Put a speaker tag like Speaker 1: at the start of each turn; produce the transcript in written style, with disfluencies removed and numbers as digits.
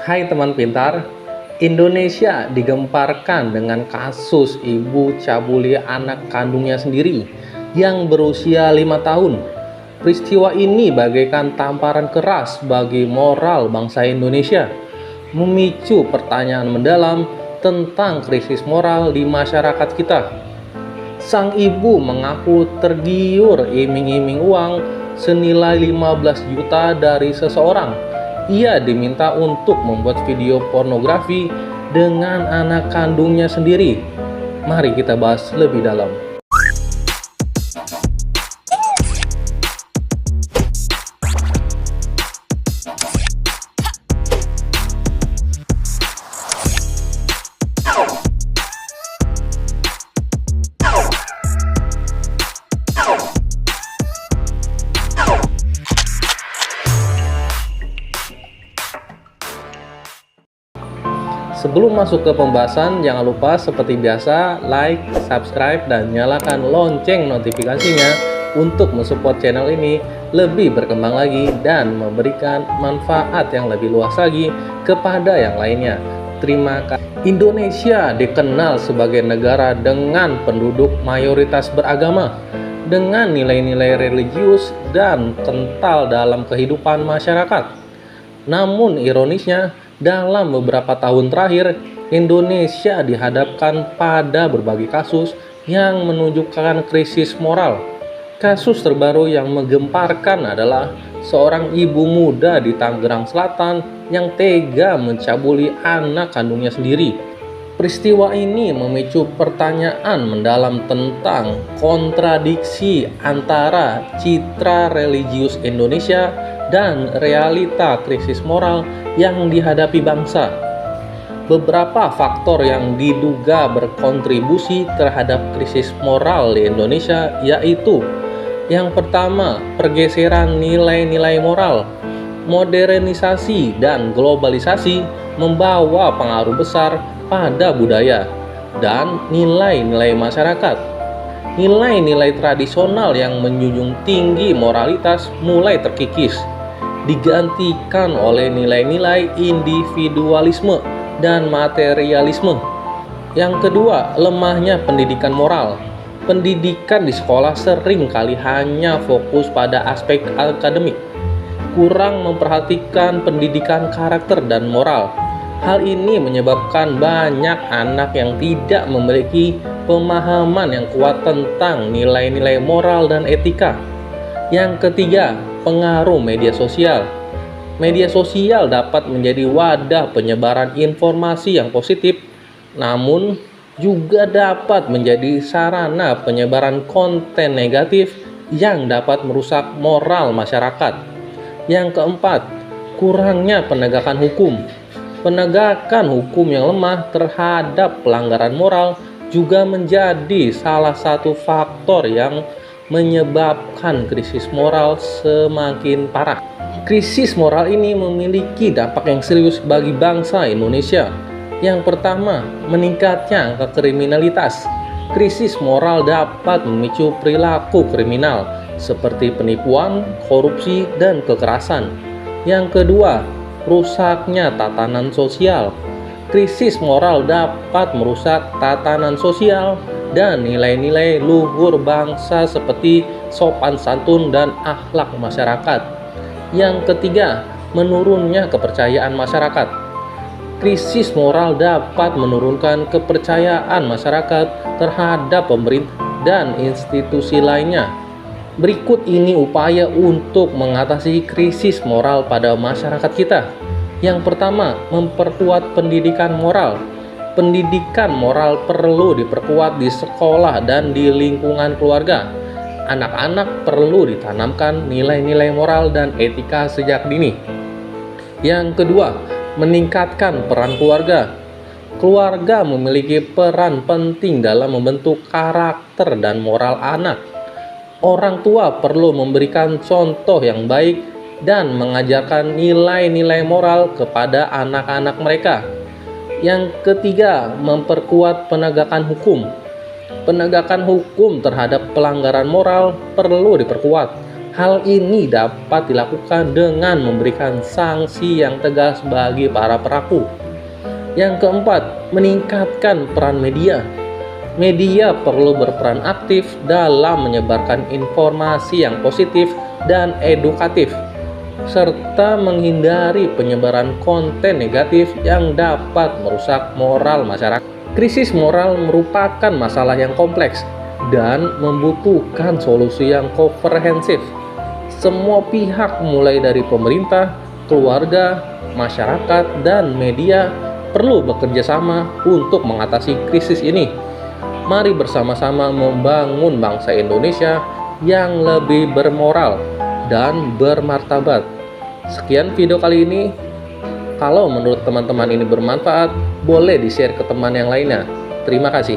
Speaker 1: Hai teman pintar, Indonesia digemparkan dengan kasus ibu cabuli anak kandungnya sendiri yang berusia 5 tahun. Peristiwa ini bagaikan tamparan keras bagi moral bangsa Indonesia, memicu pertanyaan mendalam tentang krisis moral di masyarakat kita. Sang ibu mengaku tergiur iming-iming uang senilai 15 juta dari seseorang. Ia diminta untuk membuat video pornografi dengan anak kandungnya sendiri. Mari kita bahas lebih dalam. Sebelum masuk ke pembahasan, jangan lupa seperti biasa like, subscribe, dan nyalakan lonceng notifikasinya untuk mensupport channel ini lebih berkembang lagi dan memberikan manfaat yang lebih luas lagi kepada yang lainnya. Terima kasih. Indonesia dikenal sebagai negara dengan penduduk mayoritas beragama, dengan nilai-nilai religius dan kental dalam kehidupan masyarakat. Namun ironisnya, dalam beberapa tahun terakhir, Indonesia dihadapkan pada berbagai kasus yang menunjukkan krisis moral. Kasus terbaru yang menggemparkan adalah seorang ibu muda di Tangerang Selatan yang tega mencabuli anak kandungnya sendiri. Peristiwa ini memicu pertanyaan mendalam tentang kontradiksi antara citra religius Indonesia dan realita krisis moral yang dihadapi bangsa. Beberapa faktor yang diduga berkontribusi terhadap krisis moral di Indonesia yaitu: yang pertama, pergeseran nilai-nilai moral. Modernisasi dan globalisasi membawa pengaruh besar pada budaya dan nilai-nilai masyarakat. Nilai-nilai tradisional yang menjunjung tinggi moralitas mulai terkikis, digantikan oleh nilai-nilai individualisme dan materialisme. Yang kedua, lemahnya pendidikan moral. Pendidikan di sekolah sering kali hanya fokus pada aspek akademik, kurang memperhatikan pendidikan karakter dan moral. Hal ini menyebabkan banyak anak yang tidak memiliki pemahaman yang kuat tentang nilai-nilai moral dan etika. Yang ketiga, pengaruh media sosial. Media sosial dapat menjadi wadah penyebaran informasi yang positif, namun juga dapat menjadi sarana penyebaran konten negatif yang dapat merusak moral masyarakat. Yang keempat, kurangnya penegakan hukum. Penegakan hukum yang lemah terhadap pelanggaran moral juga menjadi salah satu faktor yang menyebabkan krisis moral semakin parah. Krisis moral ini memiliki dampak yang serius bagi bangsa Indonesia. Yang pertama, meningkatnya angka kriminalitas. Krisis moral dapat memicu perilaku kriminal seperti penipuan, korupsi, dan kekerasan. Yang kedua, rusaknya tatanan sosial. Krisis moral dapat merusak tatanan sosial dan nilai-nilai luhur bangsa seperti sopan santun dan akhlak masyarakat. Yang ketiga, menurunnya kepercayaan masyarakat. Krisis moral dapat menurunkan kepercayaan masyarakat terhadap pemerintah dan institusi lainnya. Berikut ini upaya untuk mengatasi krisis moral pada masyarakat kita. Yang pertama, memperkuat pendidikan moral. Pendidikan moral perlu diperkuat di sekolah dan di lingkungan keluarga. Anak-anak perlu ditanamkan nilai-nilai moral dan etika sejak dini. Yang kedua, meningkatkan peran keluarga. Keluarga memiliki peran penting dalam membentuk karakter dan moral anak. Orang tua perlu memberikan contoh yang baik dan mengajarkan nilai-nilai moral kepada anak-anak mereka. Yang ketiga, memperkuat penegakan hukum. Penegakan hukum terhadap pelanggaran moral perlu diperkuat. Hal ini dapat dilakukan dengan memberikan sanksi yang tegas bagi para pelaku. Yang keempat, meningkatkan peran media. Media perlu berperan aktif dalam menyebarkan informasi yang positif dan edukatif, serta menghindari penyebaran konten negatif yang dapat merusak moral masyarakat. Krisis moral merupakan masalah yang kompleks dan membutuhkan solusi yang komprehensif. Semua pihak mulai dari pemerintah, keluarga, masyarakat, dan media perlu bekerja sama untuk mengatasi krisis ini. Mari bersama-sama membangun bangsa Indonesia yang lebih bermoral dan bermartabat. Sekian video kali ini. Kalau menurut teman-teman ini bermanfaat, boleh di-share ke teman yang lainnya. Terima kasih.